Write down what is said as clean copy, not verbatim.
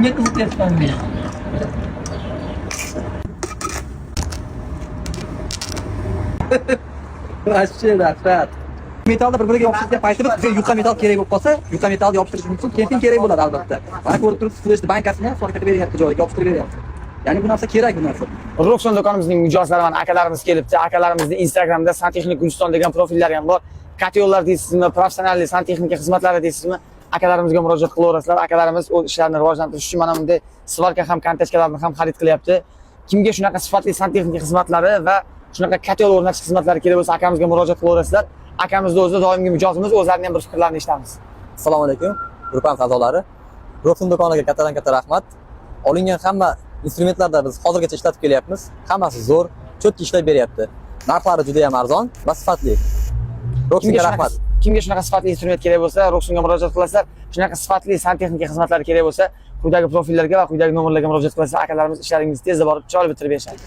Niye kızık beslenmiyor? Вообще, rahmat. Metalda bir-biriga yopishtirgan paytida bizga yupqa metal kerak bo'lib qolsa, yupqa metalni yopishtirishimiz uchun kemping kerak bo'ladi albatta. Mana ko'rib turibsiz, fleshni bankasini so'rkatib beryapti joyiga, yopishtirib beryapti. Ya'ni bu narsa kerak bu narsa. Roxon do'konimizning mijozlari mana akalarimiz kelibdi. Akalarimizni Instagramda Santexnik Guliston degan profillari ham bor. Katyollar deysizmi, professional santexnika xizmatlari deysizmi? Akalarimizga murojaat qilaverasizlar. Akalarimiz o'z ishlarini rivojlantirish uchun mana bunday svarka ham, kantechkalarni ham xarid qilyapti. Kimga shunaqa sifatli santexnika xizmatlari va shunaqa katyol o'rnatish xizmatlari kerak bo'lsa, akamizga murojaat qilaverasizlar. Akamizni o'zi doimgi mijozimiz, o'zlarining ham bir fikrlarini eshitamiz. Assalomu alaykum, guruhimiz a'zolari. Roxon do'koniga kattadan katta rahmat. Olingan hamma instrumentlarda biz hozirgacha ishlatib kelyapmiz. Hammasi zo'r, cho'tki ishlab beryapti. Narxlari juda ham arzon va sifatli. Roxonga rahmat. Kimga shunaqa sifatli instrument kerak bo'lsa, Roxonga murojaat qilasizlar. Shunaqa sifatli santexnika xizmatlari kerak bo'lsa, quyidagi profillarga va quyidagi nomerlarga murojaat qilasizlar. Akalarimiz ishlaringizni tezda borib chiroyli bitirib berishadi.